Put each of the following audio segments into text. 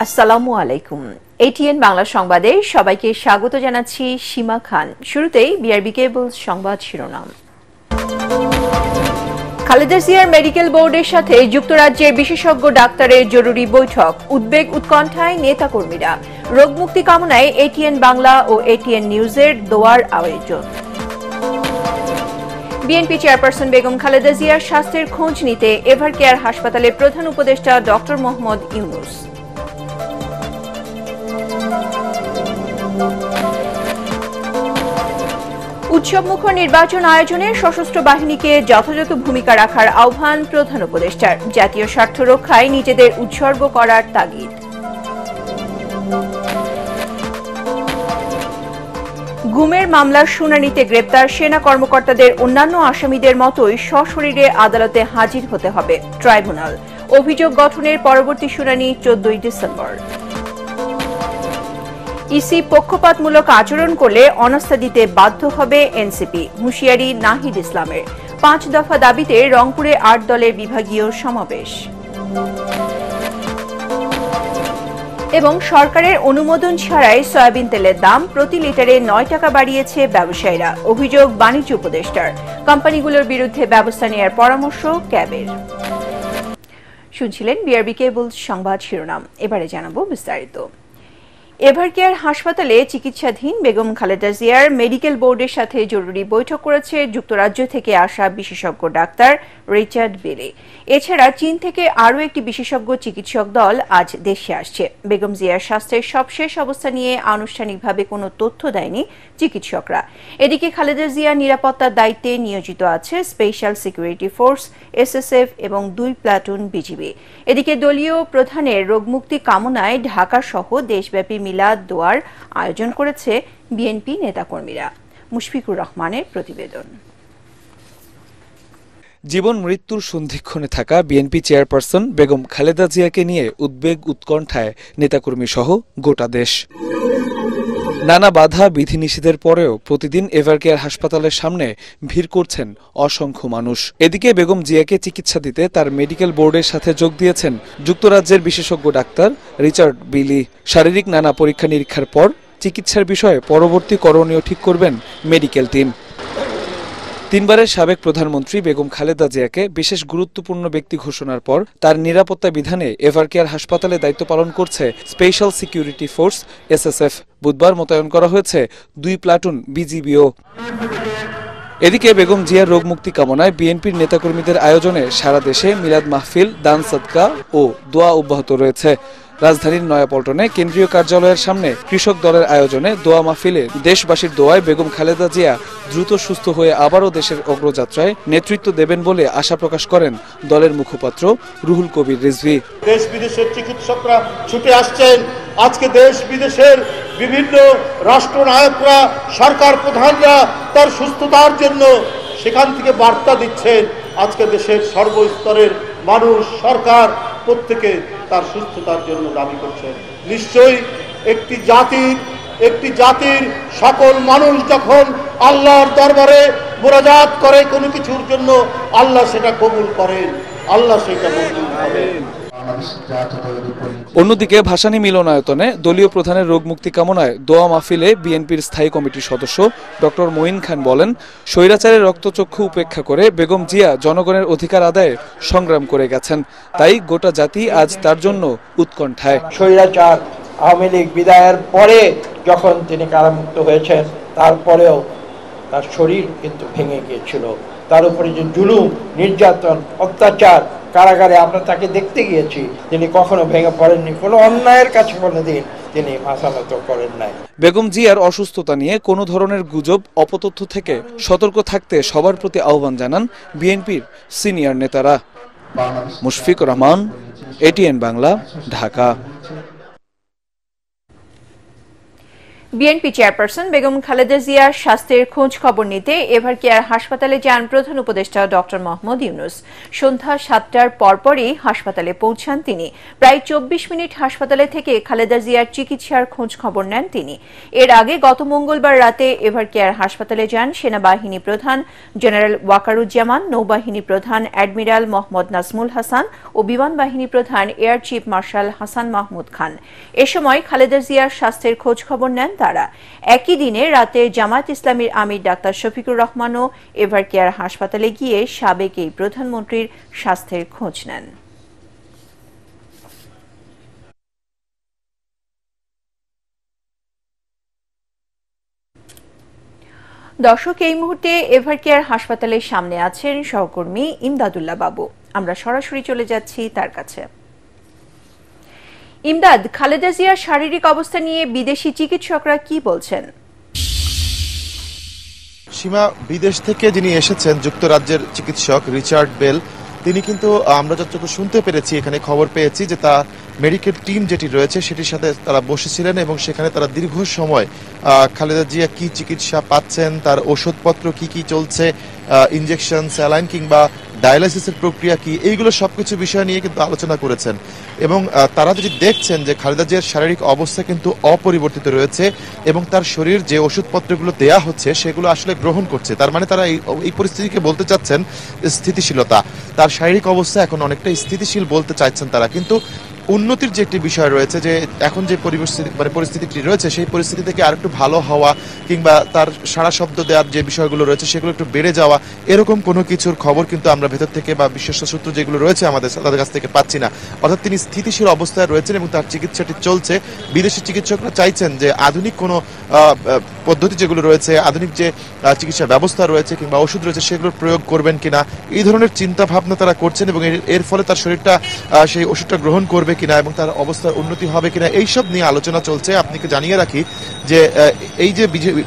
আসসালামু আলাইকুম। এটিএন বাংলা সংবাদে সবাইকে স্বাগত জানাচ্ছি সীমা খান। শুরুতেই বিআরবি কেবলস সংবাদ শিরোনাম। খালেদা জিয়ার মেডিকেল বোর্ডের সাথে যুক্তরাজ্যের বিশেষজ্ঞ ডাক্তারের জরুরি বৈঠক, উদ্বেগ উৎকণ্ঠায় নেতাকর্মীরা। রোগমুক্তি কামনায় এটিএন বাংলা ও এটিএন নিউজের দোয়ার আয়োজন। বিএনপি চেয়ারপারসন বেগম খালেদা জিয়ার স্বাস্থ্যের খোঁজ নিতে এভারকেয়ার হাসপাতালের প্রধান উপদেষ্টা ডক্টর মোহাম্মদ ইউনুস। উৎসবমুখর নির্বাচন আয়োজনে সশস্ত্র বাহিনীকে যথাযথ ভূমিকা রাখার আহ্বান প্রধান উপদেষ্টার। জাতীয় স্বার্থ রক্ষায় নিজেদের উৎসর্গ করার তাগিদ। গুমের মামলার শুনানিতে গ্রেপ্তার সেনা কর্মকর্তাদের অন্যান্য আসামিদের মতোই সশরীরে আদালতে হাজির হতে হবে ট্রাইব্যুনাল। অভিযোগ গঠনের পরবর্তী শুনানি 14 ডিসেম্বর। ইসি পক্ষপাতমূলক আচরণ করলে অনাস্থা দিতে বাধ্য হবে এনসিপি, হুঁশিয়ারি নাহিদ ইসলামের। 5 দফা দাবিতে রংপুরে 8 দলের বিভাগীয় সমাবেশ। এবং সরকারের অনুমোদন ছাড়াই সয়াবিন তেলের দাম প্রতি লিটারে 9 টাকা বাড়িয়েছে ব্যবসায়ীরা। অভিযোগ বাণিজ্য উপদেষ্টার। কোম্পানিগুলোর বিরুদ্ধে ব্যবস্থা নেওয়ার পরামর্শ ক্যাবের। শুনছিলেন বিআরবি কেবলস সংবাদ শিরোনাম। এবারে জানাবো বিস্তারিত। এভারকেয়ার হাসপাতালে চিকিৎসাধীন বেগম খালেদা জিয়ার মেডিকেল বোর্ডের সাথে জরুরি বৈঠক করেছে যুক্তরাজ্য থেকে আসা বিশেষজ্ঞ ডাক্তার রিচার্ড বেলি। এছাড়া চীন থেকে আরও একটি বিশেষজ্ঞ চিকিৎসক দল আজ দেশে আসছে। বেগম জিয়ার স্বাস্থ্যের সবশেষ অবস্থা নিয়ে আনুষ্ঠানিকভাবে কোনো তথ্য দেয়নি চিকিৎসকরা। এদিকে খালেদা জিয়ার নিরাপত্তার দায়িত্বে নিয়োজিত আছে স্পেশাল সিকিউরিটি ফোর্স, এসএসএফ এবং 2 প্লাটুন বিজিবি। এদিকে দলীয় প্রধানের রোগমুক্তি কামনায় ঢাকা সহ দেশব্যাপী মিলাদ দোয়ার আয়োজন করেছে বিএনপি নেতাকর্মীরা। মুশফিকুর রহমানের প্রতিবেদন। জীবন মৃত্যুর সন্ধিক্ষণে থাকা বিএনপি চেয়ারপারসন বেগম খালেদা জিয়াকে নিয়ে উদ্বেগ উৎকণ্ঠায় নেতাকর্মী সহ গোটা দেশ। নানা বাধা বিধিনিষেধের পরেও প্রতিদিন এভারকেয়ার হাসপাতালের সামনে ভিড় করছেন অসংখ্য মানুষ। এদিকে বেগম জিয়াকে চিকিৎসা দিতে তার মেডিকেল বোর্ডের সাথে যোগ দিয়েছেন যুক্তরাজ্যের বিশেষজ্ঞ ডাক্তার রিচার্ড বিলি। শারীরিক নানা পরীক্ষা নিরীক্ষার পর চিকিৎসার বিষয়ে পরবর্তী করণীয় ঠিক করবেন মেডিকেল টিম। 3 বারের সাবেক প্রধানমন্ত্রী বেগম খালেদা জিয়াকে বিশেষ গুরুত্বপূর্ণ ব্যক্তি ঘোষণার পর তার নিরাপত্তা বিধানে এভারকেয়ার হাসপাতালে দায়িত্ব পালন করছে স্পেশাল সিকিউরিটি ফোর্স এসএসএফ। বুধবার মোতায়েন করা হয়েছে 2 প্লাটুন বিজিবিও। এদিকে বেগম জিয়ার রোগমুক্তি কামনায় বিএনপির নেতাকর্মীদের আয়োজনে সারা দেশে মিলাদ মাহফিল, দান সদকা ও দোয়া অব্যাহত রয়েছে। রাজধানীর নয়াপল্টনে কেন্দ্রীয় কার্যালয়ের সামনে কৃষক দলের আয়োজনে দোয়া মাহফিলে দেশবাসীর দোয়ায় বেগম খালেদা জিয়া দ্রুত সুস্থ হয়ে আবারও দেশের অগ্রযাত্রায় নেতৃত্ব দেবেন বলে আশা প্রকাশ করেন দলের মুখপাত্র রুহুল কবির রিজভী। দেশ বিদেশের চিকিৎসকরা ছুটে আসছেন। আজকে দেশ বিদেশের বিভিন্ন রাষ্ট্রনায়করা, সরকার প্রধানরা তার সুস্থতার জন্য সেখান থেকে বার্তা দিচ্ছেন। আজকে দেশের সর্বস্তরের মানুষ, সরকার প্রত্যেকে তার সুস্থতার জন্য দাবি করছেন। নিশ্চয়ই একটি জাতির সকল মানুষ যখন আল্লাহর দরবারে মোনাজাত করে কোনো কিছুর জন্য, আল্লাহ সেটা কবুল করেন, আল্লাহ সেটা কবুল করেন। অন্যদিকে ভাসানী মিলনায়তনে দলীয় প্রধানের রোগমুক্তি কামনায় দোয়া মাহফিলে বিএনপির স্থায়ী কমিটির সদস্য ডক্টর মঈন খান বলেন, স্বৈরাচারের রক্তচক্ষু উপেক্ষা করে বেগম জিয়া জনগণের অধিকার আদায়ে সংগ্রাম করে গেছেন। তাই গোটা জাতি আজ তার জন্য উৎকণ্ঠায়। স্বৈরাচার আওয়ামী লীগ বিদায়ের পরে যখন তিনি কারামুক্ত হয়েছেন, তারপরেও তার শরীর কিন্তু ভেঙে গিয়েছিল। তার উপরে যে জুলুম, নির্যাতন, অত্যাচার, কারাগারে আমরা তাকে দেখতে গিয়েছি, তিনি কখনো ভেঙে পড়েননি। কোনো অন্যায়ের কাছে কোনোদিন তিনি মাথা নত করেন নাই। বেগম জিয়ার অসুস্থতা নিয়ে কোনো ধরনের গুজব, অপতথ্য থেকে সতর্ক থাকতে সবার প্রতি আহ্বান জানান বিএনপির সিনিয়র নেতারা। Mushfiqur Rahman, ATN Bangla, Dhaka. BNP chairperson Begum Khaleda জিয়ার স্বাস্থ্যের খোঁজ খবর নিতে এভার কেয়ার হাসপাতালে যান প্রধান উপদেষ্টা ডক্টর মোহাম্মদ ইউনূস। সন্ধ্যা 7টার পরপরই হাসপাতালে পৌঁছান তিনি। প্রায় 24 মিনিট হাসপাতালে থেকে খালেদা জিয়ার চিকিৎসার খোঁজ খবর নেন তিনি। এর আগে গত মঙ্গলবার রাতে এভার কেয়ার হাসপাতালে যান সেনাবাহিনী প্রধান জেনারেল ওয়াকারুজ্জামান, নৌবাহিনী প্রধান অ্যাডমিরাল মোহাম্মদ নাজমুল হাসান ও বিমান বাহিনী প্রধান air chief marshal Hasan Mahmud Khan. এ সময় খালেদা জিয়ার স্বাস্থ্যের খোঁজ খবর নেন তারা। একই দিনে রাতে জামায়াত ইসলামীর আমির ডাক্তার শফিকুর রহমানও এভার কেয়ার হাসপাতালে গিয়ে সাবেক এই প্রধানমন্ত্রীর স্বাস্থ্যের খোঁজ নেন। দর্শক, এই মুহূর্তে এভার কেয়ার হাসপাতালের সামনে আছেন সহকর্মী ইমদাদুল্লাহ বাবু। আমরা সরাসরি চলে যাচ্ছি তার কাছে। ইমদাদ, খালেদা জিয়ার শারীরিক অবস্থা নিয়ে বিদেশি চিকিৎসকরা কি বলছেন? সীমা, বিদেশ থেকে যিনি এসেছেন যুক্তরাজ্যের চিকিৎসক রিচার্ড বেল, তিনি কিন্তু আমরা যতটুকু শুনতে পেরেছি, এখানে খবর পেয়েছি যে তার মেডিকেল টিম যেটি রয়েছে সেটির সাথে তারা বসেছিলেন এবং সেখানে তারা দীর্ঘ সময় খালেদা জিয়া কি চিকিৎসা পাচ্ছেন, তার ওষুধপত্র কি কি চলছে, ইনজেকশন, স্যালাইন কিংবা ডায়ালাইসিসের প্রক্রিয়া কি, এইগুলো সবকিছু বিষয় নিয়ে কিন্তু আলোচনা করেছেন। এবং তারা যদি দেখছেন যে খালেদা জিয়ার শারীরিক অবস্থা কিন্তু অপরিবর্তিত রয়েছে এবং তার শরীর যে ওষুধপত্রগুলো দেয়া হচ্ছে সেগুলো আসলে গ্রহণ করছে, তার মানে তারা এই পরিস্থিতিকে বলতে চাচ্ছেন স্থিতিশীলতা। তার শারীরিক অবস্থা এখন অনেকটা স্থিতিশীল বলতে চাইছেন তারা। কিন্তু উন্নতির যে একটি বিষয় রয়েছে, যে এখন যে পরিস্থিতিটি রয়েছে সেই পরিস্থিতি থেকে আর একটু ভালো হওয়া কিংবা তার সারা শব্দ দেওয়ার যে বিষয়গুলো রয়েছে সেগুলো একটু বেড়ে যাওয়া, এরকম কোনো কিছুর খবর কিন্তু আমরা ভেতর থেকে বা বিশ্বস্ত সূত্র যেগুলো রয়েছে আমাদের তাদের কাছ থেকে পাচ্ছি না। অর্থাৎ তিনি স্থিতিশীল অবস্থায় রয়েছেন এবং তার চিকিৎসাটি চলছে। বিদেশি চিকিৎসকরা চাইছেন যে আধুনিক কোনো পদ্ধতি যেগুলো রয়েছে, আধুনিক যে চিকিৎসা ব্যবস্থা রয়েছে কিংবা ওষুধ রয়েছে সেগুলোর প্রয়োগ করবেন কিনা, এই ধরনের চিন্তা ভাবনা তারা করছেন এবং এর ফলে তার শরীরটা সেই ওষুধটা গ্রহণ করবে কিনা এবং তার অবস্থার উন্নতি হবে কিনা, এইসব নিয়ে আলোচনা চলছে। আপনাকে জানিয়ে রাখি যে এই যে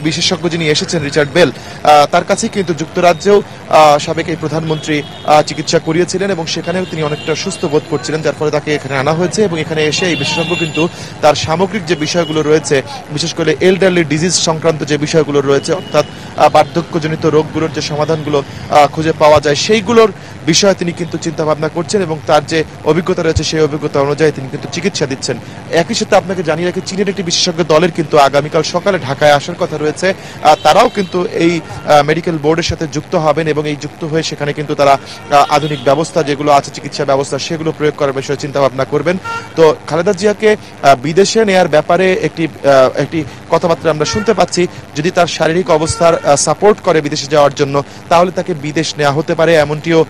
বিশেষজ্ঞ যিনি এসেছেন রিচার্ড বেল, তার কাছে কিন্তু যুক্তরাজ্যেও সাবেক এই প্রধানমন্ত্রী চিকিৎসা করিয়েছিলেন এবং সেখানেও তিনি অনেকটা সুস্থ বোধ করছিলেন, যার ফলে তাকে এখানে আনা হয়েছে। এবং এখানে এসে এই বিশেষজ্ঞ কিন্তু তার সামগ্রিক যে বিষয়গুলো রয়েছে, বিশেষ করে এল্ডারলি ডিজিজ সংক্রান্ত যে বিষয়গুলো রয়েছে, অর্থাৎ বার্ধক্যজনিত রোগগুলোর যে সমাধানগুলো খুঁজে পাওয়া যায় সেইগুলোর বিষয়ে তিনি কিন্তু চিন্তা ভাবনা করছেন এবং তার যে অভিজ্ঞতা রয়েছে সেই অভিজ্ঞতা অনুযায়ী তিনি কিন্তু চিকিৎসা দিচ্ছেন। একই সাথে আপনাকে জানিয়ে রাখি, চীনের একটি বিশেষজ্ঞ দলের কিন্তু আগামীকাল সকালে ঢাকায় আসার কথা রয়েছে। তারাও কিন্তু এই মেডিকেল বোর্ডের সাথে যুক্ত হবেন এবং এই যুক্ত হয়ে সেখানে কিন্তু তারা আধুনিক ব্যবস্থা যেগুলো আছে, চিকিৎসা ব্যবস্থা, সেগুলো প্রয়োগ করার বিষয়ে চিন্তা ভাবনা করবেন। তো খালেদা জিয়াকে বিদেশে নেয়ার ব্যাপারে একটি কথাবার্তা আমরা শুনতে পাচ্ছি। যদি তার শারীরিক অবস্থার সাপোর্ট করে বিদেশে যাওয়ার জন্য, তাহলে তাকে বিদেশ নেওয়া হতে পারে, এমনটিও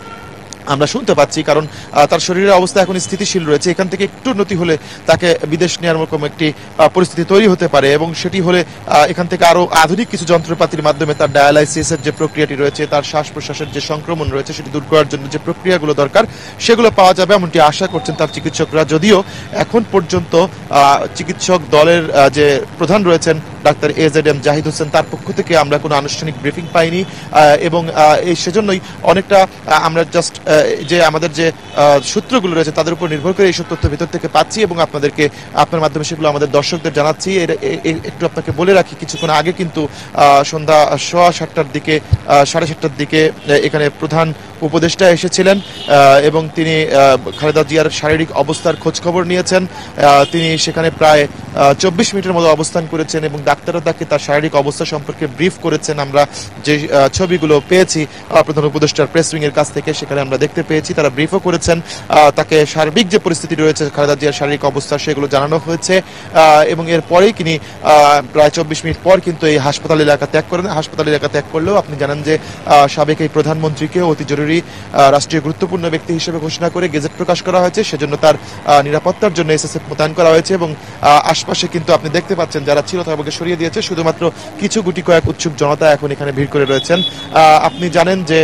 আমরা শুনতে পাচ্ছি। কারণ তার শরীরের অবস্থা এখন স্থিতিশীল রয়েছে, এখান থেকে একটু উন্নতি হলে তাকে বিদেশ নেওয়ার মতো একটি পরিস্থিতি তৈরি হতে পারে এবং সেটি হলে এখান থেকে আরো আধুনিক কিছু যন্ত্রপাতির মাধ্যমে তার ডায়ালাইসিসের যে প্রক্রিয়াটি রয়েছে, তার শ্বাস প্রশ্বাসের যে সংক্রমণ রয়েছে সেটি দূর করার জন্য যে প্রক্রিয়াগুলো দরকার সেগুলো পাওয়া যাবে, এমনটি আশা করছেন তার চিকিৎসকরা। যদিও এখন পর্যন্ত চিকিৎসক দলের যে প্রধান রয়েছেন ডাক্তার AZM জাহিদ হোসেন, তার পক্ষ থেকে আমরা কোনো আনুষ্ঠানিক ব্রিফিং পাইনি এবং সেজন্যই অনেকটা আমরা জাস্ট যে আমাদের যে সূত্রগুলো রয়েছে তাদের উপর নির্ভর করে এইসব তথ্য ভিতর থেকে পাচ্ছি এবং আপনার মাধ্যমে সেগুলো আমাদের দর্শকদের জানাচ্ছি। একটু আপনাকে বলে রাখি, কিছুক্ষণ আগে কিন্তু সন্ধ্যা 7:15টার দিকে 7:30টার দিকে এখানে প্রধান উপদেষ্টা এসেছিলেন এবং তিনি খালেদা জিয়ার শারীরিক অবস্থার খোঁজ খবর নিয়েছেন। তিনি সেখানে প্রায় 24 মিনিটের মতো অবস্থান করেছেন এবং ডাক্তাররা তাকে তার শারীরিক অবস্থা সম্পর্কে ব্রিফ করেছেন। আমরা যে ছবিগুলো পেয়েছি প্রধান উপদেষ্টার প্রেস উইং এর কাছ থেকে, সেখানে আমরা দেখতে পেয়েছি তারা ব্রিফও করেছেন। তাকে সার্বিক যে পরিস্থিতি রয়েছে খালেদা জিয়ার শারীরিক অবস্থা সেগুলো জানানো হয়েছে এবং এরপরেই তিনি প্রায় 24 মিনিট পর কিন্তু এই হাসপাতাল এলাকা ত্যাগ করেন। হাসপাতাল এলাকা ত্যাগ করলেও আপনি জানেন যে সাবেক এই প্রধানমন্ত্রীকে অতি জরুরি রাষ্ট্রীয় গুরুত্বপূর্ণ ব্যক্তি হিসেবে ঘোষণা করে গেজেট প্রকাশ করা হয়েছে, সেজন্য তার নিরাপত্তার জন্য SSF মোতায়েন করা হয়েছে এবং আশপাশে কিন্তু আপনি দেখতে পাচ্ছেন যারা ছিল তাদেরকে সরিয়ে দিয়েছে, শুধুমাত্র কিছু গুটি কয়েক উৎসুক জনতা এখন এখানে ভিড় করে রয়েছেন। আপনি জানেন যে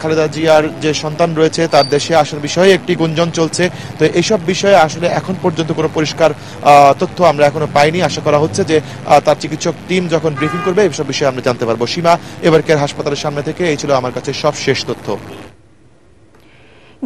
খালেদা জিয়ার যে সন্তান রয়েছে তার দেশে আসার বিষয়ে একটি গুঞ্জন চলছে। তো এইসব বিষয়ে আসলে এখন পর্যন্ত কোনো পরিষ্কার তথ্য আমরা এখনো পাইনি। আশা করা হচ্ছে যে তার চিকিৎসক টিম যখন ব্রিফিং করবে এইসব বিষয়ে আমরা জানতে পারবো। সীমা, এবার কেয়ার হাসপাতালের সামনে থেকে এই ছিল আমার কাছে সব শেষ তথ্য।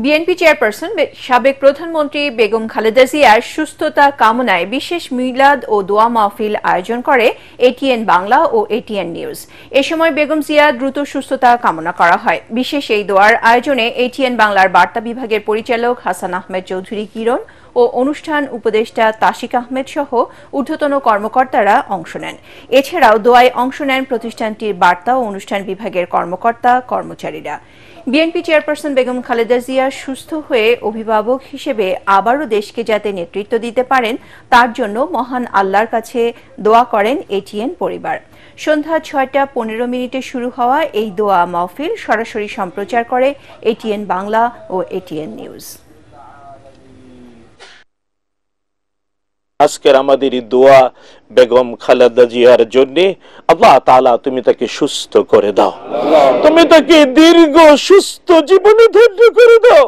বিএনপি চেয়ারপারসন সাবেক প্রধানমন্ত্রী বেগম খালেদা জিয়ার সুস্থতা কামনায় বিশেষ মিলাদ ও দোয়া মাহফিল আয়োজন করে এটিএন বাংলা ও এটিএন নিউজ। এ সময় বেগম জিয়া দ্রুত সুস্থতা কামনা করা হয়। বিশেষ এই দোয়ার আয়োজনে এটিএন বাংলার বার্তা বিভাগের পরিচালক হাসান আহমেদ চৌধুরী কিরণ ও অনুষ্ঠান উপদেষ্টা তাশিক আহমেদ সহ ঊর্ধ্বতন কর্মকর্তারা অংশ নেন। এছাড়াও দোয়ায় অংশ নেন প্রতিষ্ঠানটির বার্তা ও অনুষ্ঠান বিভাগের কর্মকর্তা কর্মচারীরা। বিএনপি চেয়ারপারসন বেগম খালেদা জিয়া সুস্থ হয়ে অভিভাবক হিসেবে আবারও দেশকে যাতে নেতৃত্ব দিতে পারেন তার জন্য মহান আল্লাহর কাছে দোয়া করেন এটিএন পরিবার। সন্ধ্যা ৬টা ১৫ শুরু হওয়া এই দোয়া মাহফিল সরাসরি সম্প্রচার করে এটিএন বাংলা ও এটিএন নিউজ। আজকের আমাদের দোয়া বেগম খালেদা জিয়ার জন্য, আল্লাহ তাআলা তুমি তাকে সুস্থ করে দাও, তুমি তাকে দীর্ঘ সুস্থ জীবনে ধন্য করে দাও।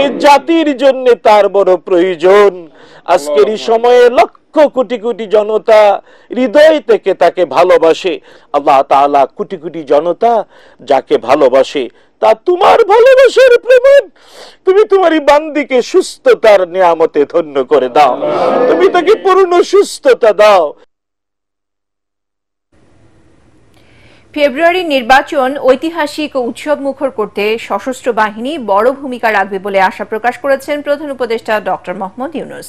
এই জাতির জন্য তার বড় প্রয়োজন। আজকের এই সময়ে লক্ষ কোটি কোটি জনতা হৃদয় থেকে তাকে ভালোবাসে। আল্লাহ তাআলা কোটি কোটি জনতা যাকে ভালোবাসে তা তোমার ভালোবাসার প্রমাণ। তুমি তোমার বান্দিকে সুস্থতার নিয়ামতে ধন্য করে দাও, তুমি তাকে পূর্ণ সুস্থতা দাও। ফেব্রুয়ারির নির্বাচন ঐতিহাসিক ও উৎসব মুখর করতে সশস্ত্র বাহিনী বড় ভূমিকা রাখবে বলে আশা প্রকাশ করেছেন প্রধান উপদেষ্টা ডক্টর মোহাম্মদ ইউনূস।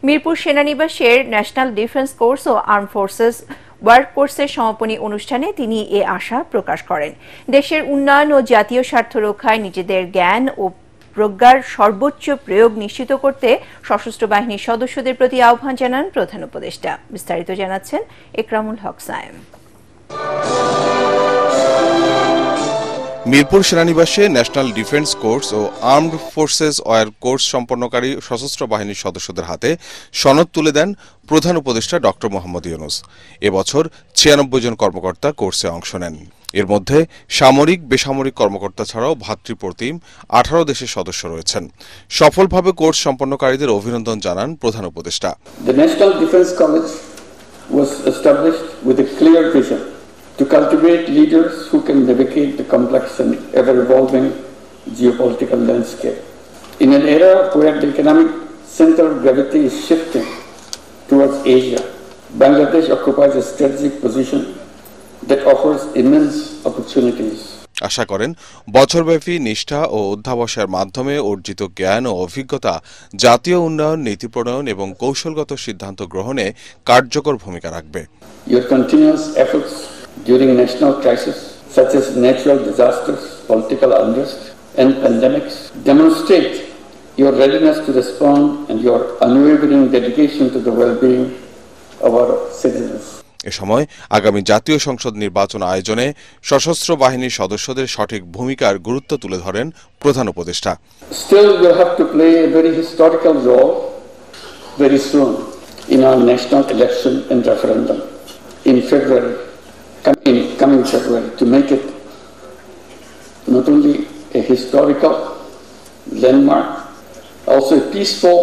মিরপুর সেনানিবাসের ন্যাশনাল ডিফেন্স কোর্স ও আর্ম ফোর্সেস ওয়ার্ক কোর্সের সমাপনী অনুষ্ঠানে তিনি এ আশা প্রকাশ করেন। দেশের উন্নয়ন ও জাতীয় স্বার্থ রক্ষায় নিজেদের জ্ঞান ও প্রজ্ঞার সর্বোচ্চ প্রয়োগ নিশ্চিত করতে সশস্ত্র বাহিনীর সদস্যদের প্রতি আহ্বান জানান প্রধান উপদেষ্টা। বিস্তারিত জানাচ্ছেন একরামুল হক সায়েম। মিরপুর সেনানিবাসে ন্যাশনাল ডিফেন্স কোর্স ও আর্মড ফোর্সেস ওয়ার কোর্স সম্পন্নকারী সশস্ত্র বাহিনীর সদস্যদের হাতে সনদ তুলে দেন প্রধান উপদেষ্টা ডক্টর মোহাম্মদ ইউনূস। এবছর ৯৬ জন কর্মকর্তা কোর্সে অংশ নেন। এর মধ্যে সামরিক বেসামরিক কর্মকর্তা ছাড়াও ভ্রাতৃপ্রতিম ১৮ দেশের সদস্য রয়েছেন। সফলভাবে কোর্স সম্পন্নকারীদের অভিনন্দন জানান প্রধান উপদেষ্টা। The National Defense College was established with a clear vision to cultivate leaders who can navigate the complex and ever-evolving geopolitical landscape. In an era where the economic center of gravity is shifting towards Asia, Bangladesh occupies a strategic position that offers immense opportunities. আশা করেন বছরব্যাপী নিষ্ঠা ও অধ্যাবসায়ের মাধ্যমে অর্জিত জ্ঞান ও অভিজ্ঞতা জাতীয় উন্নয়ন, নীতি প্রণয়ন এবং কৌশলগত সিদ্ধান্ত গ্রহণে কার্যকর ভূমিকা রাখবে। Your continuous efforts during national crises such as natural disasters, political unrest, and pandemics demonstrate your readiness to respond and your unwavering dedication to the well-being of our citizens. এ সময় আগামী জাতীয় সংসদ নির্বাচন আয়োজনে সশস্ত্র বাহিনীর সদস্যদের সঠিক ভূমিকার গুরুত্ব তুলে ধরেন প্রধান উপদেষ্টা। Still, we'll have to play a very historical role very soon in our national election and referendum in February, coming February, to make it not only a historical landmark, also a peaceful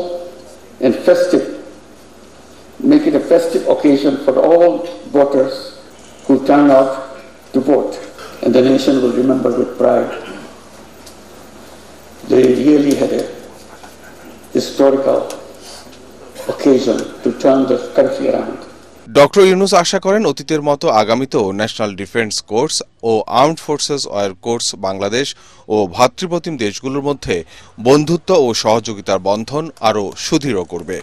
and festive. Make it a festive occasion for all voters who turn out to vote, and the nation will remember with pride. They really had a historical occasion to turn the country around. Doctor Yunus আশা করেন অতীতের মতো আগামীতেও national defence course ও armed forces war course Bangladesh ও ভ্রাতৃপ্রতিম দেশগুলোর মধ্যে বন্ধুত্ব ও সহযোগিতার বন্ধন আরও সুদৃঢ় করবে।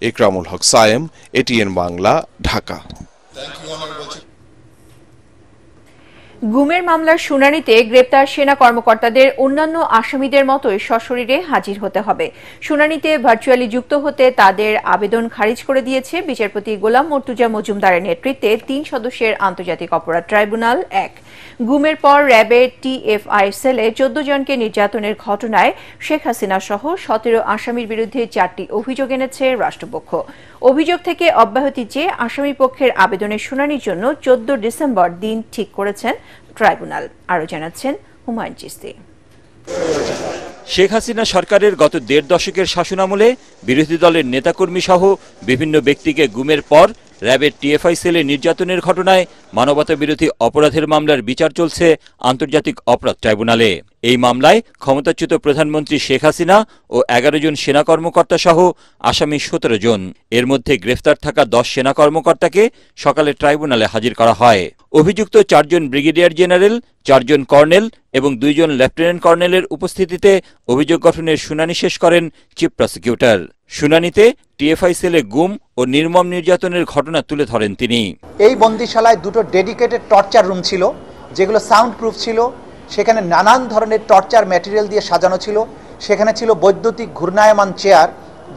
একরামুল হক সায়েম, এটিএন বাংলা, ঢাকা। গুমের মামলার শুনানিতে গ্রেপ্তার সেনা কর্মকর্তাদের অন্যান্য আসামিদের মতোই সশরীরে হাজির হতে হবে। শুনানিতে ভার্চুয়ালি যুক্ত হতে তাদের আবেদন খারিজ করে দিয়েছে বিচারপতি গোলাম মর্তুজা মজুমদারের নেতৃত্বে ৩ সদস্যের আন্তর্জাতিক অপরাধ ট্রাইব্যুনাল ১। গুমের পর র্যাবের টিএফআই সেলে ১৪ জনকে নির্যাতনের ঘটনায় শেখ হাসিনা সহ ১৭ আসামির বিরুদ্ধে ৪টি অভিযোগ এনেছে রাষ্ট্রপক্ষ। অভিযোগ থেকে অব্যাহতি চেয়ে আসামি পক্ষের আবেদনের শুনানির জন্য ১৪ ডিসেম্বর দিন ঠিক করেছেন ট্রাইব্যুনাল। আরও জানাচ্ছেন হুমায়ুন চিস্তি। শেখ হাসিনা সরকারের গত ১.৫ দশকের শাসনামলে বিরোধী দলের নেতাকর্মী সহ বিভিন্ন ব্যক্তিকে গুমের পর র্যাবের টিএফআই সেলে নির্যাতনের ঘটনায় মানবতাবিরোধী অপরাধের মামলার বিচার চলছে আন্তর্জাতিক অপরাধ ট্রাইব্যুনালে। এই মামলায় ক্ষমতাচ্যুত প্রধানমন্ত্রী শেখ হাসিনা ও 11 জন সেনা কর্মকর্তা সহ আসামি 17 জন। এর মধ্যে গ্রেফতার থাকা 10 সেনা কর্মকর্তাকে সকালে ট্রাইব্যুনালে হাজির করা হয়। অভিযুক্ত 4 জন ব্রিগেডিয়ার জেনারেল, 4 জন কর্নেল এবং 2 জন লেফটেন্যান্ট কর্নেলের উপস্থিতিতে অভিযোগ গঠনের শুনানি শেষ করেন চিফ প্রসিকিউটর। শুনানিতে টিএফআই সেলে গুম ও নির্মম নির্যাতনের ঘটনা তুলে ধরেন তিনি। এই বন্দিশালায় দুটো ডেডিকেটেড টর্চার রুম ছিল, যেগুলো সাউন্ড প্রুফ ছিল। সেখানে নানান ধরনের টর্চার ম্যাটেরিয়াল দিয়ে সাজানো ছিল। সেখানে ছিল বৈদ্যুতিক ঘূর্ণায়মান চেয়ার,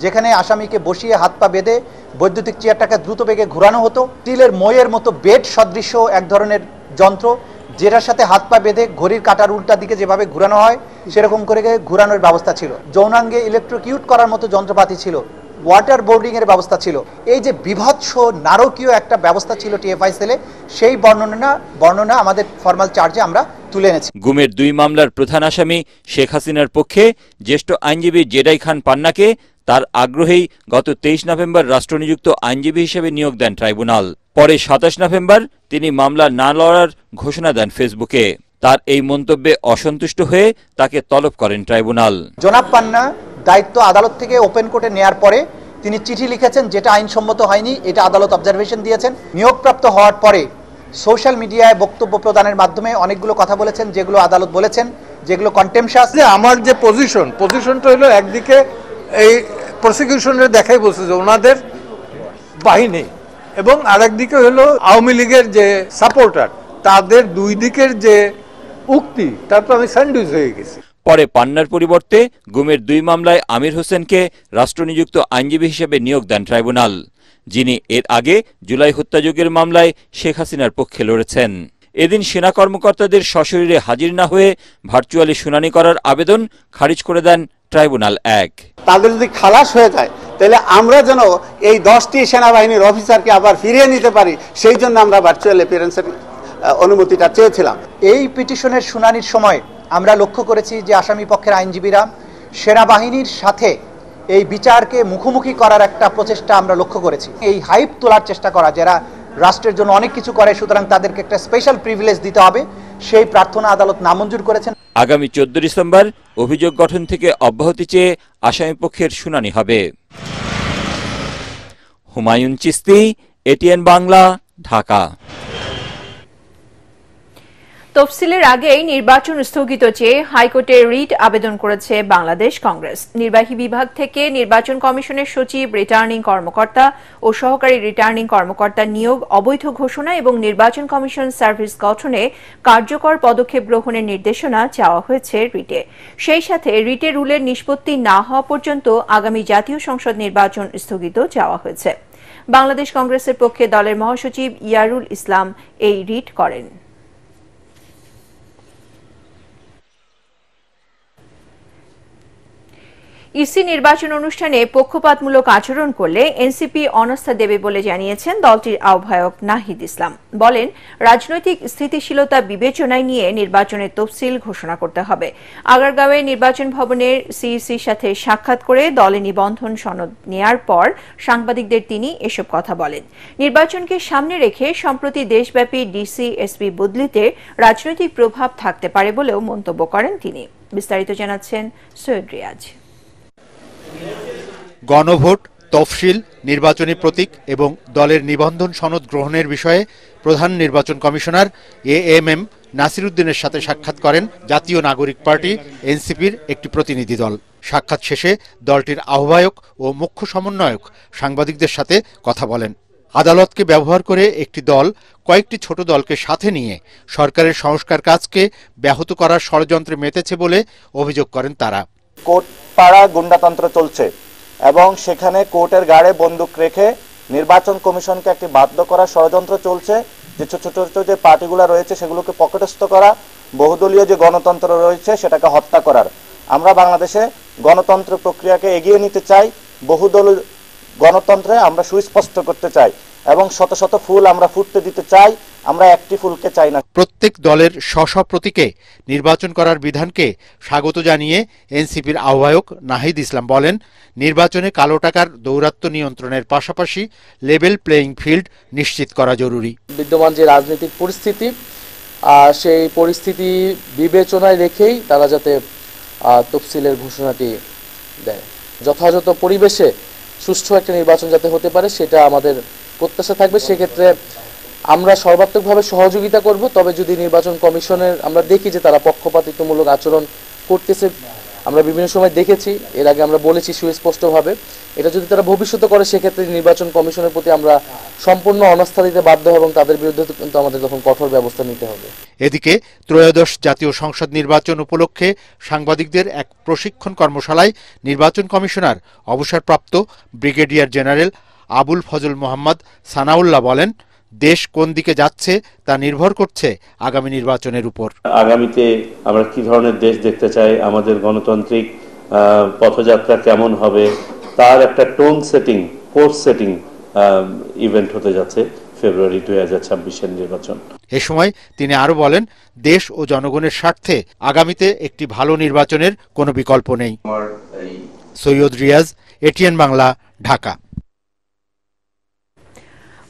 যেখানে আসামিকে বসিয়ে হাত পা বেঁধে বৈদ্যুতিক চেয়ারটাকে দ্রুত বেগে ঘোরানো হতো। স্টিলের মইয়ের মতো বেড সদৃশ্য এক ধরনের যন্ত্র, যেটার সাথে হাত পা বেঁধে ঘড়ির কাঁটার উল্টা দিকে যেভাবে ঘোরানো হয় সেরকম করে ঘোরানোর ব্যবস্থা ছিল। যৌনাঙ্গে ইলেকট্রোকিউট করার মতো যন্ত্রপাতি ছিল। ওয়াটার বোর্ডিং এর ব্যবস্থা ছিল। এই যে বিভৎস নারকীয় একটা ব্যবস্থা ছিল টিএফআই সেলে, সেই বর্ণনা আমাদের ফরমাল চার্জে আমরা তুলে এনেছি। গুমের 2 মামলার প্রধান আসামি শেখ হাসিনার পক্ষে জ্যেষ্ঠ আইনজীবী জেডাই খান পান্নাকে তার আগ্রহেই গত 23 নভেম্বর রাষ্ট্রনিযুক্ত আইনজীবী হিসেবে নিয়োগ দেন ট্রাইব্যুনাল। পরে 27 নভেম্বর তিনি মামলা না লড়ার ঘোষণা দেন ফেসবুকে। তার এই মন্তব্যে অসন্তুষ্ট হয়ে তাকে তলব করেন ট্রাইব্যুনাল। জনাব পান্না দায়িত্ব আদালত থেকে ওপেন কোর্টে নেয়ার পরে তিনি চিঠি লিখেছেন, যেটা আইনসম্মত হয়নি, এটা আদালত অবজারভেশন দিয়েছেন। নিয়োগপ্রাপ্ত হওয়ার পরে সোশ্যাল মিডিয়ায় বক্তব্য প্রদানের মাধ্যমে অনেকগুলো কথা বলেছেন, যেগুলো আদালত বলেছেন যেগুলো কন্টেম্পশাস। আমার যে পজিশনটা হলো, একদিকে এই প্রসিকিউশনের দেখাই বলছে যে ওনাদের বাহিনী, এবং আরেকদিকে হলো আওয়ামী লীগের যে সাপোর্টার, তাদের দুই দিকের যে উক্তি, তার তো আমি স্যান্ডউইচ হয়ে গেছি। পরে পান্নার পরিবর্তে গুমের 2 মামলায় আমির হোসেনকে রাষ্ট্রনিযুক্ত আইনজীবী হিসেবে নিয়োগ দেন ট্রাইব্যুনাল, যিনি এর আগে জুলাই হত্যাযজ্ঞের মামলায় শেখ হাসিনার পক্ষে লড়েছেন। এদিন সেনা কর্মকর্তাদের সশরীরে হাজির না হয়ে ভার্চুয়ালি শুনানি করার আবেদন খারিজ করে দেন ট্রাইব্যুনাল 1। তাদের যদি খালাস হয়ে যায় তাহলে আমরা যেন এই 10টি সেনাবাহিনীর অফিসারকে আবার ফিরিয়ে নিতে পারি, সেই জন্য আমরা ভার্চুয়াল অ্যাপিয়ারেন্সের অনুমতিটা চেয়েছিলাম। এই পিটিশনের শুনানির সময় আমরা লক্ষ্য করেছি যে আসামি পক্ষের আইনজীবীরা সেনাবাহিনীর সাথে এই বিচারকে মুখোমুখি করার একটা প্রচেষ্টা আমরা লক্ষ্য করেছি। এই হাইপ তোলার চেষ্টা করা, যারা রাষ্ট্রের জন্য অনেক কিছু করে, সুতরাং তাদেরকে একটা স্পেশাল প্রিভিলেজ দিতে হবে, সেই প্রার্থনা আদালত নামঞ্জুর করেছেন। আগামী 14 ডিসেম্বর অভিযোগ গঠন থেকে অব্যাহতি চেয়ে আসামি পক্ষের শুনানি হবে। হুমায়ুন চিস্তি, এটিএন বাংলা, ঢাকা। তফসিলের আগেই নির্বাচন স্থগিত চেয়ে হাইকোর্টে রিট আবেদন করেছে বাংলাদেশ কংগ্রেস। নির্বাহী বিভাগ থেকে নির্বাচন কমিশনের সচিব, রিটার্নিং কর্মকর্তা ও সহকারী রিটার্নিং কর্মকর্তা নিয়োগ অবৈধ ঘোষণা এবং নির্বাচন কমিশন সার্ভিস গঠনে কার্যকর পদক্ষেপ গ্রহণের নির্দেশনা চাওয়া হয়েছে রিটে। সেই সাথে রিটে রুলের নিষ্পত্তি না হওয়া পর্যন্ত আগামী জাতীয় সংসদ নির্বাচন স্থগিত চাওয়া হয়েছে। বাংলাদেশ কংগ্রেসের পক্ষে দলের মহাসচিব ইয়ারুল ইসলাম এই রিট করেন। ইসি নির্বাচন অনুষ্ঠানে পক্ষপাতমূলক আচরণ করলে এনসিপি অনাস্থা দেবে বলে জানিয়েছেন দলটির আহ্বায়ক নাহিদ ইসলাম। বলেন, রাজনৈতিক স্থিতিশীলতা বিবেচনায় নিয়ে নির্বাচনের তফসিল ঘোষণা করতে হবে। আগারগাঁওয়ে নির্বাচন ভবনের সিইসির সাথে সাক্ষাৎ করে দলে নিবন্ধন সনদ নেয়ার পর সাংবাদিকদের তিনি এসব কথা বলেন। নির্বাচনকে সামনে রেখে সম্প্রতি দেশব্যাপী ডিসি এসপি বদলিতে রাজনৈতিক প্রভাব থাকতে পারে বলেও মন্তব্য করেন তিনি। বিস্তারিত জানাচ্ছেন সৈয়দ রিয়াজ। গণভোট, তফসিল, নির্বাচনী প্রতীক এবং দলের নিবন্ধন সনদ গ্রহণের বিষয়ে প্রধান নির্বাচন কমিশনার এএমএম নাসির উদ্দিনের সাথে সাক্ষাৎ করেন জাতীয় নাগরিক পার্টি এনসিপির একটি প্রতিনিধি দল। সাক্ষাৎ শেষে দলটির আহ্বায়ক ও মুখ্য সমন্বয়ক সাংবাদিকদের সাথে কথা বলেন। আদালতকে ব্যবহার করে একটি দল কয়েকটি ছোট দলকে সাথে নিয়ে সরকারের সংস্কার কাজকে ব্যাহত করার ষড়যন্ত্রে মেতেছে বলে অভিযোগ করেন তারা। কোর্ট পাড়া গুন্ডাতন্ত্র চলছে এবং সেখানে কোর্টের গাড়ে বন্দুক রেখে নির্বাচন কমিশনকে একটি বাধ্য করার ষড়যন্ত্র চলছে, যে ছোট ছোট যে পার্টিগুলো রয়েছে সেগুলোকে পকেটস্থ করা, বহুদলীয় যে গণতন্ত্র রয়েছে সেটাকে হত্যা করার। আমরা বাংলাদেশে গণতন্ত্র প্রক্রিয়াকে এগিয়ে নিতে চাই, বহুদলীয় গণতন্ত্রে আমরা সুস্পষ্ট করতে চাই এবং শত শত ফুল আমরা ফুটতে দিতে চাই, আমরা একটি ফুলকে চাই না। প্রত্যেক দলের স্ব প্রতীকে নির্বাচন করার বিধানকে স্বাগত জানিয়ে এনসিপির আহ্বায়ক নাহিদ ইসলাম বলেন, নির্বাচনে কালো টাকার দৌরাত্ম্য নিয়ন্ত্রণের পাশাপাশি লেভেল প্লেইং ফিল্ড নিশ্চিত করা জরুরি। বিদ্যমান যে রাজনৈতিক পরিস্থিতি, সেই পরিস্থিতি বিবেচনায় রেখেই তারা যাতে তফসিলের ঘোষণাটি দেয়। যথাযথ পরিবেশে সুষ্ঠু একটা নির্বাচন যাতে হতে পারে সেটা আমাদের প্রত্যাশা থাকবে। সেক্ষেত্রে আমরা সর্বাত্মকভাবে সহযোগিতা করব। তবে যদি নির্বাচন কমিশনের আমরা দেখি যে তারা পক্ষপাতিত্বমূলক আচরণ করতেছে, আমরা বিভিন্ন সময় দেখেছি, এর আগে আমরা বলেছি সুস্পষ্টভাবে, এটা যদি তারা ভবিষ্যতে করে সেক্ষেত্রে নির্বাচন কমিশনের প্রতি আমরা সম্পূর্ণ অনাস্থা দিতে বাধ্য হব এবং তাদের বিরুদ্ধে কিন্তু আমাদের তখন কঠোর ব্যবস্থা নিতে হবে। এদিকে ত্রয়োদশ জাতীয় সংসদ নির্বাচন উপলক্ষে সাংবাদিকদের এক প্রশিক্ষণ কর্মশালায় নির্বাচন কমিশনার অবসরপ্রাপ্ত ব্রিগেডিয়ার জেনারেল আবুল ফজল মোহাম্মদ সানাউল্লাহ বলেন, দেশ কোন দিকে যাচ্ছে তা নির্ভর করছে আগামী নির্বাচনের উপর। আগামীতে আমরা কি ধরনের দেশ দেখতে চাই, আমাদের গণতান্ত্রিক পথযাত্রা কেমন হবে, তার একটা tone setting, course setting event হতে যাচ্ছে ফেব্রুয়ারি 2026-এর নির্বাচন। এ সময় তিনি আরো বলেন, দেশ ও জনগণের স্বার্থে আগামীতে একটি ভালো নির্বাচনের কোনো বিকল্প নেই। সৈয়দ রিয়াজ, এটিএন বাংলা, ঢাকা।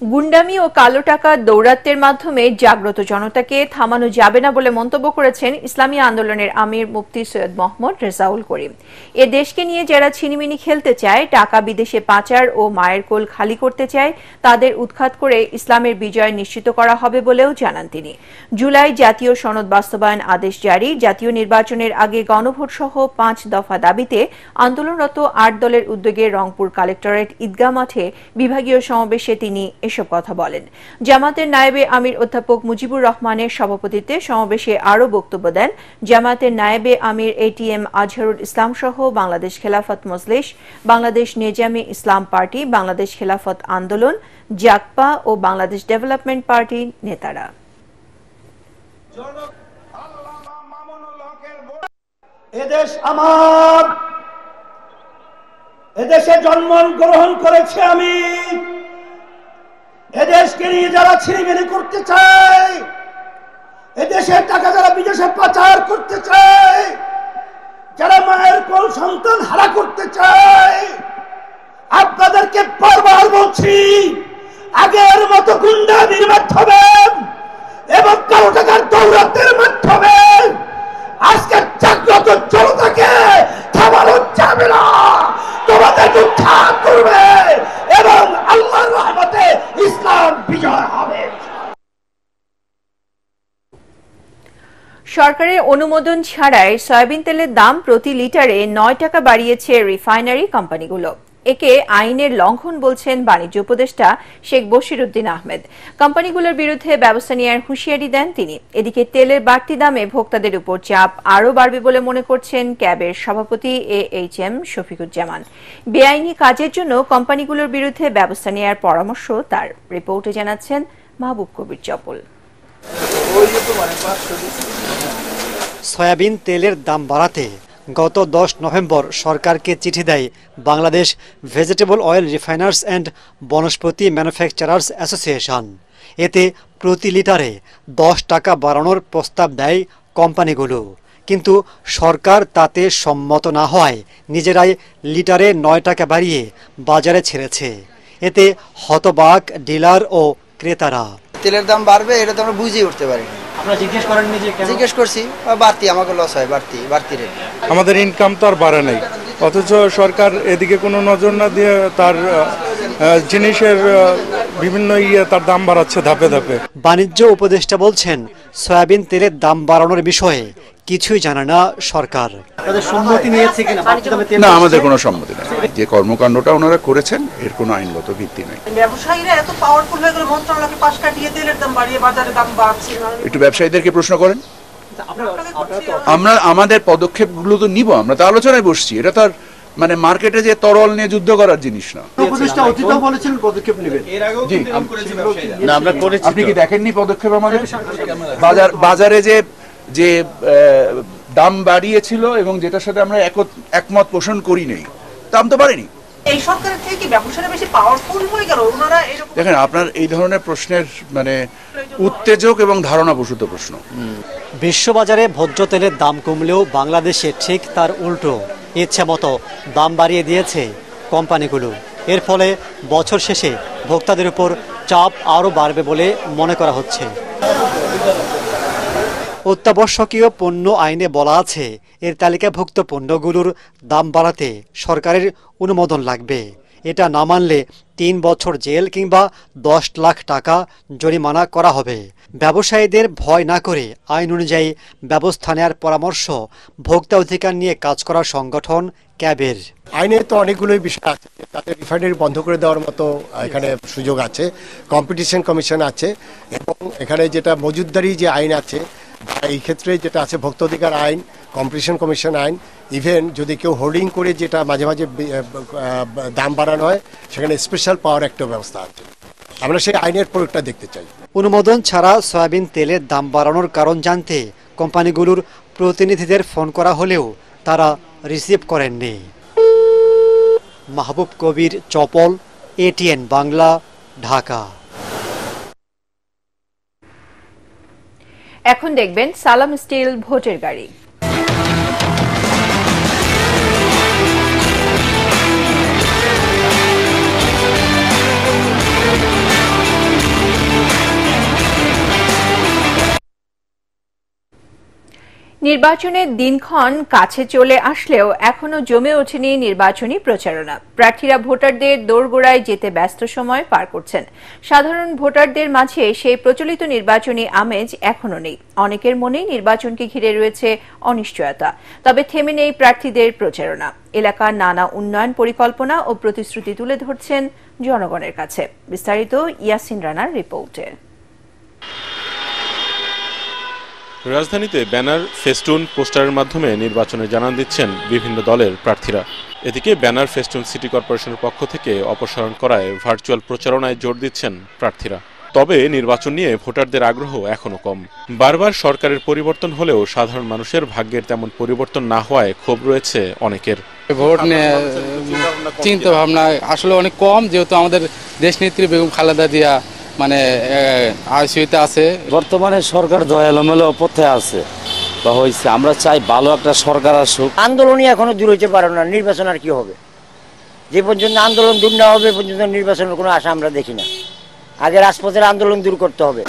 গুন্ডামি ও কালো টাকার দৌরাত্ম্যের মাধ্যমে জাগ্রত জনতাকে থামানো যাবে না বলে মন্তব্য করেছেন ইসলামী আন্দোলনের আমির মুফতি সৈয়দ মোহাম্মদ রেজাউল করিম। এ দেশকে নিয়ে যারা ছিনিমিনি খেলতে চায়, টাকা বিদেশে পাচার ও মায়ের কোল খালি করতে চায়, তাদের উৎখাত করে ইসলামের বিজয় নিশ্চিত করা হবে বলেও জানান তিনি। জুলাই জাতীয় সনদ বাস্তবায়ন আদেশ জারি, জাতীয় নির্বাচনের আগে গণভোট সহ 5 দফা দাবিতে আন্দোলনরত 8 দলের উদ্যোগে রংপুর কালেক্টরেট ঈদগাহ মাঠে বিভাগীয় সমাবেশে তিনি এসব কথা বলেন। জামাতের নায়েবে আমির অধ্যাপক মুজিবুর রহমানের সভাপতিত্বে সমাবেশে আরও বক্তব্য দেন জামাতের নায়েবে আমির এটিএম আজহারুল ইসলাম সহ বাংলাদেশ খেলাফত মজলিস, বাংলাদেশ নেজামে ইসলাম পার্টি, বাংলাদেশ খেলাফত আন্দোলন, জাকপা ও বাংলাদেশ ডেভেলপমেন্ট পার্টির নেতারা। এদেশ আমার, এদেশে জন্মগ্রহণ করেছে আমি। এদেশকে নিয়ে যারা ছিনিমিনি করতে চায়, এদেশের টাকা যারা বিদেশে পাচার করতে চায়, যারা মায়ের কোল সন্তান হারা করতে চায়, আপনাদেরকে বারবার বলছি, আগের মতো গুন্ডামির মাধ্যমে এবং কালো টাকার দৌরাত্ম্যের মাধ্যমে আজকের জাগ্রত জনতাকে থামানো যাবে না। তোমাদের উদ্ধার করবে এবং আল্লাহর রহমতে ইসলাম বিজয় হবে। সরকারের অনুমোদন ছাড়াই সয়াবিন তেলের দাম প্রতি লিটারে 9 টাকা বাড়িয়েছে রিফাইনারি কোম্পানিগুলো। একে আইনের লঙ্ঘন বলছেন বাণিজ্য উপদেষ্টা শেখ বশিরউদ্দিন আহমেদ। কোম্পানিগুলোর বিরুদ্ধে ব্যবস্থা নেওয়ার হুঁশিয়ারি দেন তিনি। এদিকে তেলের বাড়তি দামে ভোক্তাদের উপর চাপ আরও বাড়বে বলে মনে করছেন ক্যাবের সভাপতি AHM শফিকুজ্জামান। বেআইনি কাজের জন্য কোম্পানিগুলোর বিরুদ্ধে ব্যবস্থা নেওয়ার পরামর্শ তার। রিপোর্টে জানাচ্ছেন মাহবুব কবির চপল। সয়াবিন তেলের দাম বাড়াতে গত 10 নভেম্বর সরকারকে চিঠি দেয় Bangladesh vegetable oil refiners and Vanaspati manufacturers association. এতে প্রতি লিটারে 10 টাকা বাড়ানোর প্রস্তাব দেয় কোম্পানিগুলো, কিন্তু সরকার তাতে সম্মত না হয় নিজেরাই লিটারে 9 টাকা বাড়িয়ে বাজারে ছেড়েছে। এতে হতবাক ডিলার ও ক্রেতারা। তেলের দাম বাড়বে এটা তো আমরা বুঝেই উঠতে পারি। আপনারা জিজ্ঞেস করেননি যে কেন? জিজ্ঞেস করছি, বাড়তি আমাকে লস হয়, বাড়তি রেট। আমাদের ইনকাম তো আর বাড়ে নাই, অথচ সরকার এদিকে কোনো নজর না দিয়ে তার জিনিসের বিভিন্ন তার দাম বাড়াচ্ছে ধাপে ধাপে। বাণিজ্য উপদেষ্টা বলছেন, সয়াবিন তেলের দাম বাড়ানোর বিষয়ে কিছুই জানে না সরকার। আপনাদের সম্মতি নিয়েছে কিনা? না, আমাদের কোনো সম্মতি নেই। যে কর্মকাণ্ডটা ওনারা করেছেন এর কোনো আইনগত ভিত্তি নেই। ব্যবসায়ীরা এত পাওয়ারফুল হয়ে গেল, মন্ত্রণালয়কে পাশ কাটিয়ে তেলের দাম বাড়িয়ে বাজারে দাম বাড়ছে। একটু ব্যবসায়ীদেরকে প্রশ্ন করেন। আমরা আমাদের পদক্ষেপগুলো তো নিব, আমরা তো আলোচনায় বসছি। এটা তো মানে মার্কেটে যে তরল নিয়ে যুদ্ধ করার জিনিস না। উপদেষ্টা অতীতেও বলেছেন পদক্ষেপ নেবেন। না, আমরা করেছি। আপনি কি দেখেননি পদক্ষেপ আমাদের? বাজারে যে দাম বাড়িয়েছিল এবং যেটার সাথে আমরা একমত পোষণ করি নেই, দাম তো বাড়েনি। এই সরকারের থেকে কি ব্যবসাটা বেশি পাওয়ারফুল হয়ে গেল? ওনারা দেখেন, আপনার এই ধরনের প্রশ্নের মানে উত্তেজক এবং ধারণাপ্রসূত প্রশ্ন। বিশ্ববাজারে ভোজ্য তেলের দাম কমলেও বাংলাদেশে ঠিক তার উল্টো, ইচ্ছে মতো দাম বাড়িয়ে দিয়েছে কোম্পানিগুলো। এর ফলে বছর শেষে ভোক্তাদের উপর চাপ আরও বাড়বে বলে মনে করা হচ্ছে। অত্যাবশ্যকীয় পণ্য আইনে বলা আছে, এর তালিকাভুক্ত পণ্যগুলোর দাম বাড়াতে সরকারের অনুমোদন লাগবে। এটা না মানলে 3 বছর জেল কিংবা 10 লাখ টাকা জরিমানা করা হবে। ব্যবসায়ীদের ভয় না করে আইন অনুযায়ী ব্যবস্থা নেওয়ার পরামর্শ ভোক্তা অধিকার নিয়ে কাজ করা সংগঠন ক্যাবের। আইনে তো অনেকগুলোই বিষয় আছে, তাতে রিফাইনারি বন্ধ করে দেওয়ার মতো এখানে সুযোগ আছে, কম্পিটিশন কমিশন আছে, এবং এখানে যেটা মজুতদারি যে আইন আছে, এই ক্ষেত্রে যেটা আছে ভোক্তা অধিকার আইন, কম্পিটিশন কমিশন আইন, ইভেন যদি কেউ হোর্ডিং করে যেটা মাঝে মাঝে দাম বাড়ানো হয়, সেখানে স্পেশাল পাওয়ার একটা ব্যবস্থা আছে। আমরা সেই আইনের প্রয়োগটা দেখতে চাই। অনুমোদন ছাড়া সয়াবিন তেলের দাম বাড়ানোর কারণ জানতে কোম্পানিগুলোর প্রতিনিধিদের ফোন করা হলেও তারা রিসিভ করেননি। মাহবুব কবির, চপল, এটিএন বাংলা, ঢাকা। এখন দেখবেন সালাম স্টিল ভোটের গাড়ি। নির্বাচনের দিনক্ষণ কাছে চলে আসলেও এখনো জমে ওঠেনি নির্বাচনী প্রচারণা। প্রার্থীরা ভোটারদের দোরগোড়ায় যেতে ব্যস্ত সময় পার করছেন। সাধারণ ভোটারদের মাঝে সেই প্রচলিত নির্বাচনী আমেজ এখনো নেই। অনেকের মনেই নির্বাচনকে ঘিরে রয়েছে অনিশ্চয়তা। তবে থেমে নেই প্রার্থীদের প্রচারণা। এলাকার নানা উন্নয়ন পরিকল্পনা ও প্রতিশ্রুতি তুলে ধরছেন জনগণের কাছে। বিস্তারিত ইয়াসিন রানার রিপোর্টে। রাজধানীতে ব্যানার, ফেস্টুন, পোস্টারের মাধ্যমে নির্বাচনে জানান দিচ্ছেন বিভিন্ন দলের প্রার্থীরা। এদিকে ব্যানার, ফেস্টুন সিটি কর্পোরেশনের পক্ষ থেকে অপসারণ করায় ভার্চুয়াল প্রচারণায় জোর দিচ্ছেন প্রার্থীরা। তবে নির্বাচন নিয়ে ভোটারদের আগ্রহ এখনো কম। বারবার সরকারের পরিবর্তন হলেও সাধারণ মানুষের ভাগ্যের তেমন পরিবর্তন না হওয়ায় ক্ষোভ রয়েছে অনেকের। ভোট নিয়ে চিন্তা ভাবনা আসলে অনেক কম, যেহেতু আমাদের দেশনেত্রী বেগম খালেদা জিয়া মানে আইসিইউতে আছে। বর্তমানে সরকার দয়ালমেলো পথে আছে বা হয়েছে। আমরা চাই ভালো একটা সরকার আসুক। আন্দোলনই এখনো দূর হইতে পারে না, নির্বাচন আর কি হবে? যে পর্যন্ত আন্দোলন দূর না হবে পর্যন্ত নির্বাচনের কোনো আশা আমরা দেখি না। আগে রাজপথের আন্দোলন দূর করতে হবে।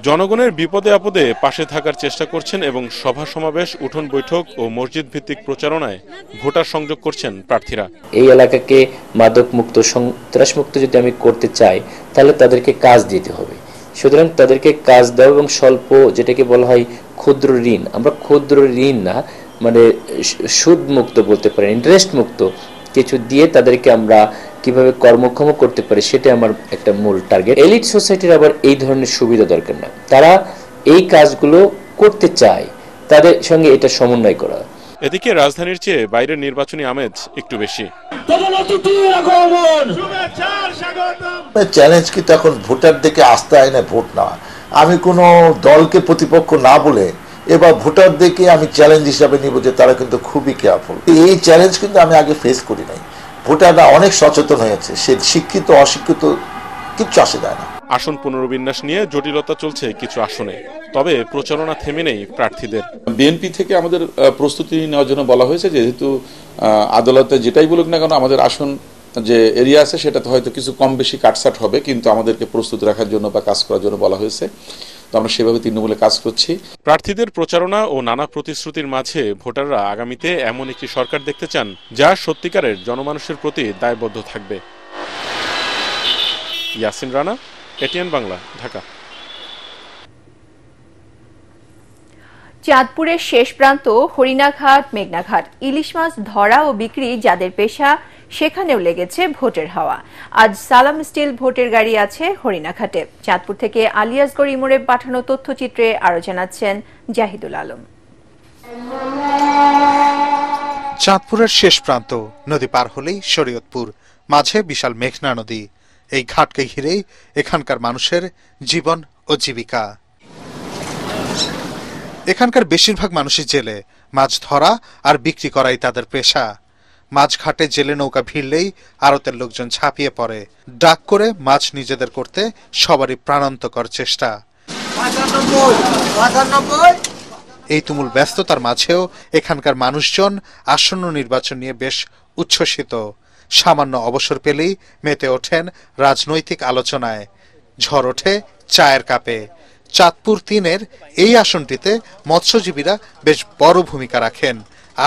জনগণের বিপদে আপদে পাশে থাকার চেষ্টা করছেন এবং সভা সমাবেশ, উঠোন বৈঠক ও মসজিদ ভিত্তিক প্রচারণায় ভোটার সংযোগ করছেন প্রার্থীরা। এই এলাকাকে মাদক মুক্ত, সন্ত্রাস মুক্ত যদি আমি করতে চাই তাহলে তাদেরকে কাজ দিতে হবে। সুতরাং তাদেরকে কাজ দেওয়া এবং স্বল্প, যেটাকে বলা হয় ক্ষুদ্র ঋণ, আমরা ক্ষুদ্র ঋণ না মানে সুদ মুক্ত বলতে পারি, ইন্টারেস্ট মুক্ত কিছু দিয়ে তাদেরকে আমরা কিভাবে কর্মক্ষম করতে পারি, সেটা আমার একটা মূল টার্গেট। এলিট সোসাইটির আবার এই ধরনের সুবিধা দরকার না, তারা এই কাজগুলো করতে চায়, তাদের সঙ্গে এটা সমন্বয় করা। এদিকে রাজধানীর চেয়ে বাইরের নির্বাচনী আমেজ একটু বেশি। চ্যালেঞ্জ কিন্তু এখন ভোটারদেরকে আস্থা এনে ভোট নেওয়া। আমি কোনো দলকে প্রতিপক্ষ না বলে এবার ভোটারদেরকে আমি চ্যালেঞ্জ হিসাবে নিব যে তারা কিন্তু খুবই কেয়ারফুল। এই চ্যালেঞ্জ কিন্তু আমি আগে ফেস করি নাই। ভোটাররা অনেক সচেতন হয়েছে, সে শিক্ষিত অশিক্ষিত কিচ্ছু আসে যায় না। আসন পুনর্বিন্যাস নিয়ে জটিলতা চলছে কিছু আসনে, তবে প্রচারণা থেমে নেই প্রার্থীদের। বিএনপি থেকে আমাদের প্রস্তুতি নেওয়ার জন্য বলা হয়েছে, যেহেতু আদালতে যেটাই বলুক না কেন আমাদের আসন যে এরিয়া আছে সেটাতে হয়তো কিছু কম বেশি কাটছাট হবে, কিন্তু আমাদেরকে প্রস্তুত রাখার জন্য বা কাজ করার জন্য বলা হয়েছে। তো আমরা সেভাবে তৃণমূলে কাজ করছি। প্রার্থীদের প্রচারণা ও নানা প্রতিশ্রুতির মাঝে ভোটাররা আগামীতে এমন একটি সরকার দেখতে চান যা সত্যিকারের জনমানুষের প্রতি দায়বদ্ধ থাকবে। ইয়াসিন রানা, এটিএন বাংলা, ঢাকা। চাঁদপুরের শেষ প্রান্ত হরিণাঘাট, মেঘনাঘাট। ইলিশ মাছ ধরা ও বিক্রি যাদের পেশা, সেখানেও লেগেছে ভোটের হাওয়া। আজ সালাম স্টিল ভোটের গাড়ি আছে হরিণাঘাটে। চাঁদপুর থেকে আলিয়াসগড় ইমোরে পাঠানো তথ্যচিত্রে আরো জানাচ্ছেন জাহিদুল আলম। চাঁদপুরের শেষ প্রান্ত, নদী পার হলেই শরীয়তপুর, মাঝে বিশাল মেঘনা নদী। এই ঘাটকে ঘিরেই এখানকার মানুষের জীবন ও জীবিকা। এখানকার বেশিরভাগ মানুষই জেলে, মাছ ধরা আর বিক্রি করাই তাদের পেশা। মাঝঘাটে জেলে নৌকা ভিড়লেই আড়তের লোকজন ঝাঁপিয়ে পড়ে। ডাক করে মাছ নিজেদের করতে সবারই প্রাণান্তকর চেষ্টা। এই তুমুল ব্যস্ততার মাঝেও এখানকার মানুষজন আসন্ন নির্বাচন নিয়ে বেশ উচ্ছ্বসিত। সামান্য অবসর পেলেই মেতে ওঠেন রাজনৈতিক আলোচনায়। ঝড় ওঠে চায়ের কাপে। চাঁদপুর ৩-এর এই আসনটিতে মৎস্যজীবীরা বেশ বড় ভূমিকা রাখেন।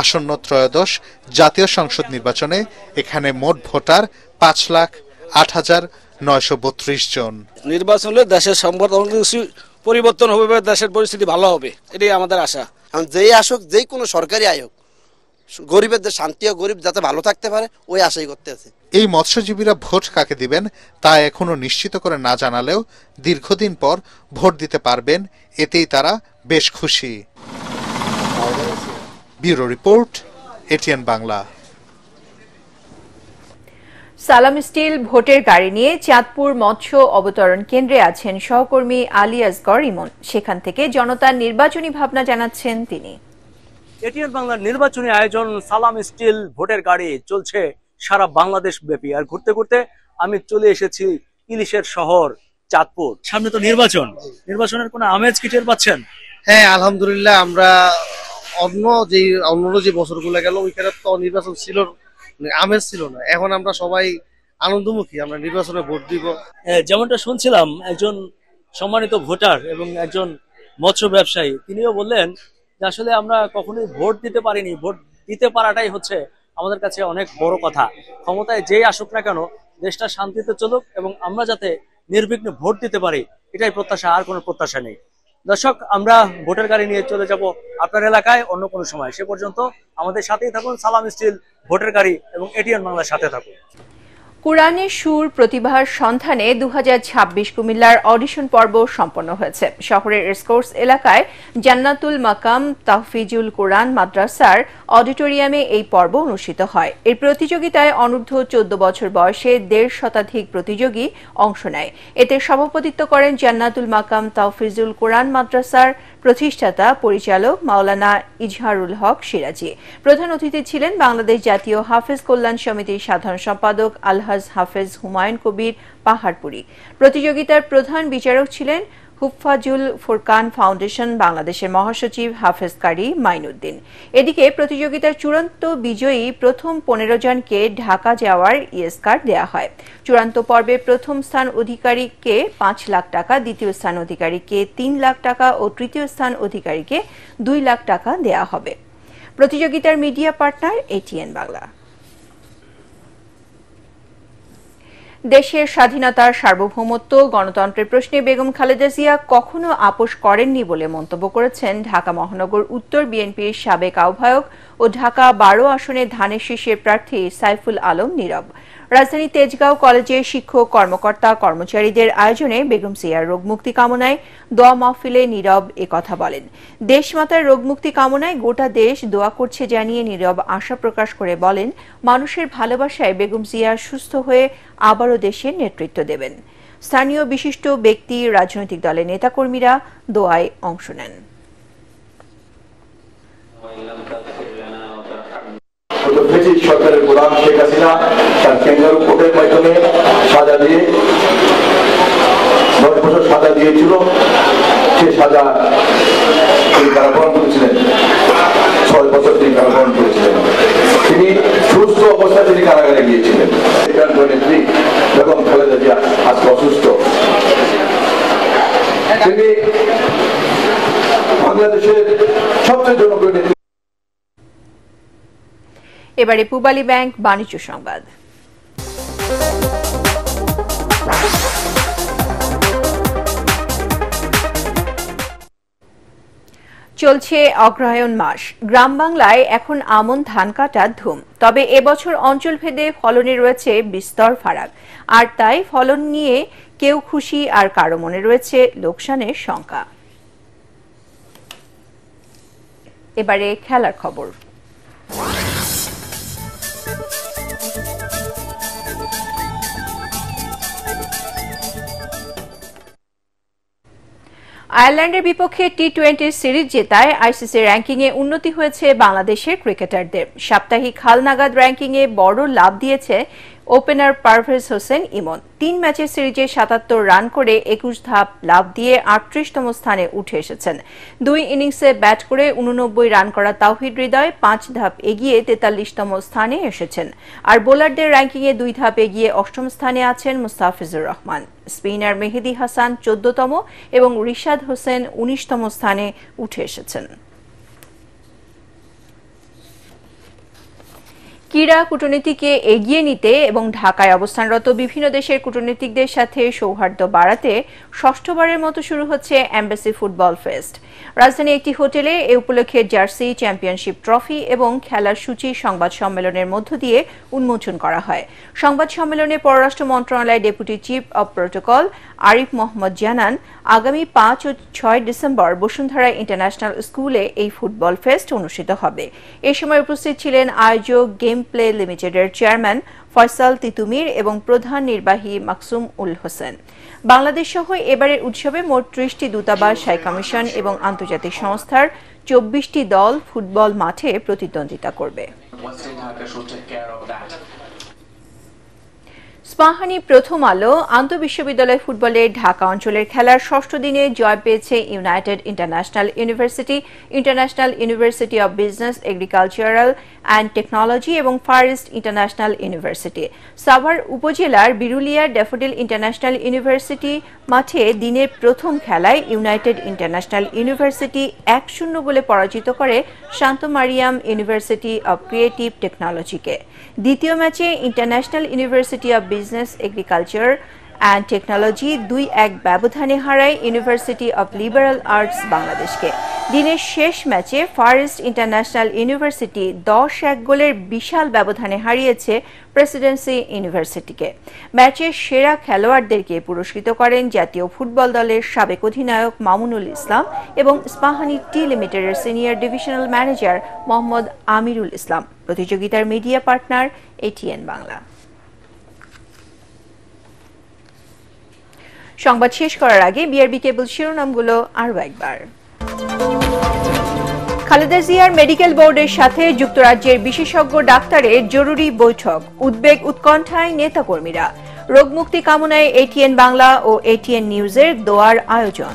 আসন্ন ত্রয়োদশ জাতীয় সংসদ নির্বাচনে এখানে মোট ভোটার ৫,০৮,৯৩২ জন। নির্বাচন হলে দেশের সম্পদ পরিবর্তন হবে, দেশের পরিস্থিতি ভালো হবে, এটাই আমাদের আশা। যেই আসুক, যেই কোনো সরকারি আয়োগ, গরিবের যে শান্তি ও গরিব যাতে ভালো থাকতে পারে ওই আশাই করতে আছে। এই মৎস্যজীবীরা ভোট কাকে দিবেন তা এখনো নিশ্চিত করে না জানালেও দীর্ঘদিন পর ভোট দিতে পারবেন, এতেই তারা বেশ খুশি। Bureau report, ATN Bangla. সালাম স্টিল ভোটের গাড়ি নিয়ে চাঁদপুর মৎস্য অবতরণ কেন্দ্রে আছেন সহকর্মী আলী আসগর ইমন। সেখান থেকে জনতার নির্বাচনী ভাবনা জানাচ্ছেন তিনি। এটিএন বাংলার নির্বাচনী আয়োজন সালাম স্টিল ভোটের গাড়ি চলছে সারা বাংলাদেশ ব্যাপী। আর ঘুরতে ঘুরতে আমি চলে এসেছি ইলিশের শহর চাঁদপুর। সামনে তো নির্বাচনের কোনো আমেজ কি টের পাচ্ছেন? হ্যাঁ, আলহামদুলিল্লাহ। আমরা অন্য যে বছরগুলো গেল ওইখানে তো নির্বাচন ছিল, আমেজ ছিল না। এখন আমরা সবাই আনন্দমুখী, আমরা নির্বাচনে ভোট দিব। যেমনটা শুনছিলাম, একজন সম্মানিত ভোটার এবং একজন মৎস্য ব্যবসায়ী তিনিও বললেন যে আসলে আমরা কখনোই ভোট দিতে পারিনি, ভোট দিতে পারাটাই হচ্ছে আমাদের কাছে অনেক বড় কথা। ক্ষমতায় যেই আসুক না কেন দেশটা শান্তিতে চলুক এবং আমরা যাতে নির্বিঘ্নে ভোট দিতে পারি, এটাই প্রত্যাশা, আর কোনো প্রত্যাশা নেই। দর্শক, আমরা ভোটের গাড়ি নিয়ে চলে যাব আপনার এলাকায় অন্য কোনো সময়। সে পর্যন্ত আমাদের সাথেই থাকুন। সালাম স্টিল ভোটের গাড়ি এবং এটিএন বাংলার সাথে থাকুন। কুরআনের সুর প্রতিভার সন্ধানে 2026 কুমিল্লার অডিশন পর্ব সম্পন্ন হয়েছে। শহরের রেসকোর্স এলাকায় জান্নাতুল মাকাম তাহফিজুল কুরআন মাদ্রাসার অডিটোরিয়ামে এই পর্ব অনুষ্ঠিত হয়। এই প্রতিযোগিতায় অনূর্ধ্ব 14 বছর বয়সে 1.5 শতাধিক প্রতিযোগী অংশ নেয়। এতে সভাপতিত্ব করেন জান্নাতুল মাকাম তাহফিজুল কুরআন মাদ্রাসার প্রতিষ্ঠাতা পরিচালক মাওলানা ইজহারুল হক সিরাজি। প্রধান অতিথি ছিলেন বাংলাদেশ জাতীয় হাফেজ কল্যাণ সমিতির সাধারণ সম্পাদক আলহাজ হাফেজ হুমায়ুন কবির পাহাড়পুরি। প্রতিযোগিতার প্রধান বিচারক ছিলেন হুফফাজুল ফুরকান ফাউন্ডেশন বাংলাদেশের মহাসচিব হাফেজ কারি মাইনুদ্দিন। এদিকে প্রতিযোগিতার চূড়ান্ত বিজয়ী প্রথম 15 জনকে ঢাকা যাওয়ার ইয়েস কার্ড দেওয়া হয়। চূড়ান্ত পর্বে প্রথম স্থান অধিকারীকে 5 লাখ টাকা, দ্বিতীয় স্থান অধিকারীকে 3 লাখ টাকা ও তৃতীয় স্থান অধিকারীকে 2 লাখ টাকা দেওয়া হবে। প্রতিযোগিতার মিডিয়া পার্টনার এটিএন বাংলা। দেশের স্বাধীনতার সার্বভৌমত্ব, গণতন্ত্রের প্রশ্নে বেগম খালেদা জিয়া কখনো আপোষ করেননি বলে মন্তব্য করেছেন ঢাকা মহানগর উত্তর বিএনপির সাবেক আহ্বায়ক ও ঢাকা 12 আসনে ধানের শীষের প্রার্থী সাইফুল আলম নীরব। রাজধানী তেজগাঁও কলেজে শিক্ষক, কর্মকর্তা, কর্মচারীদের আয়োজনে বেগম জিয়ার রোগমুক্তি কামনায় দোয়া মাহফিলে নীরব একথা বলেন। দেশমাতার রোগমুক্তি কামনায় গোটা দেশ দোয়া করছে জানিয়ে নীরব আশা প্রকাশ করে বলেন, মানুষের ভালোবাসায় বেগম জিয়া সুস্থ হয়ে আবারও দেশের নেতৃত্ব দেবেন। স্থানীয় বিশিষ্ট ব্যক্তি, রাজনৈতিক দলের নেতাকর্মীরা দোয়ায় অংশ নেন। সরকারের গোলাম শেখ হাসিনা তার ক্যাঙ্গারু কোর্টের মাধ্যমে সাজা দিয়ে 9 বছর সাজা দিয়েছিল। সে সাজা তিনি কারাবরণ করেছিলেন, 6 বছর তিনি কারাবরণ করেছিলেন। তিনি সুস্থ অবস্থায় তিনি কারাগারে গিয়েছিলেন। এখানকার নেত্রী বেগম খালেদা জিয়া আজকে অসুস্থ। তিনি বাংলাদেশের সবচেয়ে জনপ্রিয় নেত্রী। এবারে পূবালী ব্যাংক বাণিজ্য সংবাদ। চলছে অগ্রহায়ণ মাস। গ্রাম বাংলায় এখন আমন ধান কাটার ধুম। তবে এবছর অঞ্চলভেদে ফলনে রয়েছে বিস্তর ফারাক, আর তাই ফলন নিয়ে কেউ খুশি আর কারো মনে রয়েছে লোকসানের শঙ্কা। এবারে খেলার খবর। আয়ারল্যান্ডের বিপক্ষে টি-20 সিরিজ জেতায় আইসিসি র্যাঙ্কিংয়ে উন্নতি হয়েছে বাংলাদেশের ক্রিকেটারদের। সাপ্তাহিক হালনাগাদ র্যাঙ্কিংয়ে বড় লাভ দিয়েছে ওপেনার পারভেজ হোসেন ইমন। 3 ম্যাচের সিরিজে 77 রান করে 21 ধাপ লাভ দিয়ে 38তম স্থানে উঠে এসেছেন। 2 ইনিংসে ব্যাট করে 89 রান করা তাওহিদ হৃদয় 5 ধাপ এগিয়ে 43তম স্থানে এসেছেন। আর বোলারদের র্যাঙ্কিংয়ে 2 ধাপ এগিয়ে 8ম স্থানে আছেন মুস্তাফিজুর রহমান। স্পিনার মেহেদী হাসান 14তম এবং রিশাদ হোসেন 19তম স্থানে উঠে এসেছেন। ক্রীড়া কূটনীতিকে এগিয়ে নিতে এবং ঢাকায় অবস্থানরত বিভিন্ন দেশের কূটনীতিকদের সাথে সৌহার্দ্য বাড়াতে ষষ্ঠবারের মতো শুরু হচ্ছে এমবাসি ফুটবল ফেস্ট। রাজধানীর একটি হোটেলে এ উপলক্ষে জার্সি, চ্যাম্পিয়নশিপ ট্রফি এবং খেলার সূচি সংবাদ সম্মেলনের মধ্য দিয়ে উন্মোচন করা হয়। সংবাদ সম্মেলনে পররাষ্ট্র মন্ত্রণালয়ের deputy chief of protocol Arif Mohammad জানান, আগামী 5 ও 6 ডিসেম্বর বসুন্ধরা ইন্টারন্যাশনাল স্কুলে এই ফুটবল ফেস্ট অনুষ্ঠিত হবে। এ সময় উপস্থিত ছিলেন আয়োজক গেম প্লে লিমিটেডের চেয়ারম্যান ফয়সাল তিতুমির এবং প্রধান নির্বাহী মাকসুম উল হোসেন। বাংলাদেশ সহ এবারের উৎসবে মোট 30টি দূতাবাস, হাই কমিশন এবং আন্তর্জাতিক সংস্থার 24টি দল ফুটবল মাঠে প্রতিদ্বন্দ্বিতা করবে। স্পাহানি প্রথম আলো আন্তঃবিশ্ববিদ্যালয় ফুটবলের ঢাকা অঞ্চলের খেলার ষষ্ঠ দিনে জয় পেয়েছে united international university, international university of business, agricultural and technology এবং far east international university. Savar উপজেলার বিরুলিয়ার ড্যাফোডিল ইন্টারন্যাশনাল ইউনিভার্সিটি মাঠে দিনের প্রথম খেলায় ইউনাইটেড ইন্টারন্যাশনাল ইউনিভার্সিটি 1-0 গোলে পরাজিত করে শান্ত মারিয়াম ইউনিভার্সিটি অব ক্রিয়েটিভ টেকনোলজিকে। দ্বিতীয় ম্যাচে international university of business, agriculture and technology 2-1 ব্যবধানে হারায় ইউনিভার্সিটি অব লিবারাল আর্টস বাংলাদেশকে। দিনের শেষ ম্যাচে ফার ইস্ট ইন্টারন্যাশনাল ইউনিভার্সিটি 10-1 গোলের বিশাল ব্যবধানে হারিয়েছে প্রেসিডেন্সি ইউনিভার্সিটিকে। ম্যাচের সেরা খেলোয়াড়দেরকে পুরস্কৃত করেন জাতীয় ফুটবল দলের সাবেক অধিনায়ক মামুনুল ইসলাম এবং স্পাহানি টি লিমিটেডের senior divisional manager Mohammad Amirul Islam. প্রতিযোগিতার মিডিয়া পার্টনার এটিএন বাংলা। সংবাদ শেষ করার আগে বিআরবি কেবল শিরোনামগুলো আরও একবার। খালেদা জিয়ার মেডিকেল বোর্ডের সাথে যুক্তরাজ্যের বিশেষজ্ঞ ডাক্তারের জরুরি বৈঠক, উদ্বেগ উৎকণ্ঠায় নেতাকর্মীরা। রোগমুক্তি কামনায় এটিএন বাংলা ও এটিএন নিউজের দোয়ার আয়োজন।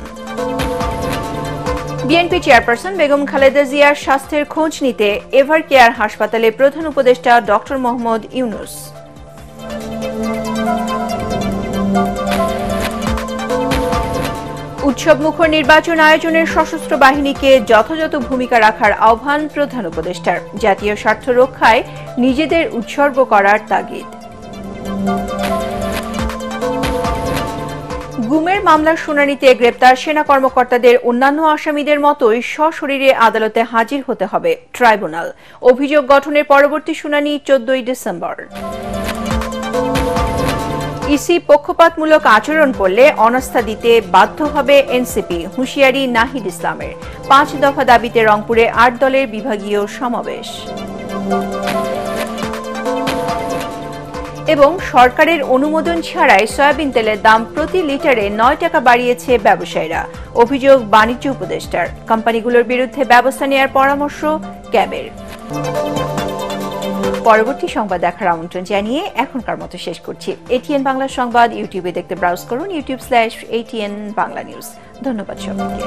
বিএনপি চেয়ারপারসন বেগম খালেদা জিয়ার স্বাস্থ্যের খোঁজ নিতে এভার কেয়ার হাসপাতালে প্রধান উপদেষ্টা ডক্টর মোহাম্মদ ইউনুস। উৎসবমুখর নির্বাচন আয়োজনের সশস্ত্র বাহিনীকে যথাযথ ভূমিকা রাখার আহ্বান প্রধান উপদেষ্টার। জাতীয় স্বার্থ রক্ষায় নিজেদের উৎসর্গ করার তাগিদ। গুমের মামলার শুনানিতে গ্রেপ্তার সেনা কর্মকর্তাদের অন্যান্য আসামিদের মতোই সশরীরে আদালতে হাজির হতে হবে ট্রাইব্যুনাল। অভিযোগ গঠনের পরবর্তী শুনানি 14 ডিসেম্বর। ইসি পক্ষপাতমূলক আচরণ করলে অনাস্থা দিতে বাধ্য হবে এনসিপি, হুঁশিয়ারি নাহিদ ইসলামের। 5 দফা দাবিতে রংপুরে 8 দলের বিভাগীয় সমাবেশ। এবং সরকারের অনুমোদন ছাড়াই সয়াবিন তেলের দাম প্রতি লিটারে 9 টাকা বাড়িয়েছে ব্যবসায়ীরা। অভিযোগ বাণিজ্য উপদেষ্টার। কোম্পানিগুলোর বিরুদ্ধে ব্যবস্থা নেওয়ার পরামর্শ ক্যাবের। পরবর্তী সংবাদ দেখার আমন্ত্রণ জানিয়ে এখনকার মতো শেষ করছি। এটিএন বাংলা সংবাদ ইউটিউবে দেখতে ব্রাউজ করুন youtube/ATN বাংলা নিউজ। ধন্যবাদ সবাইকে।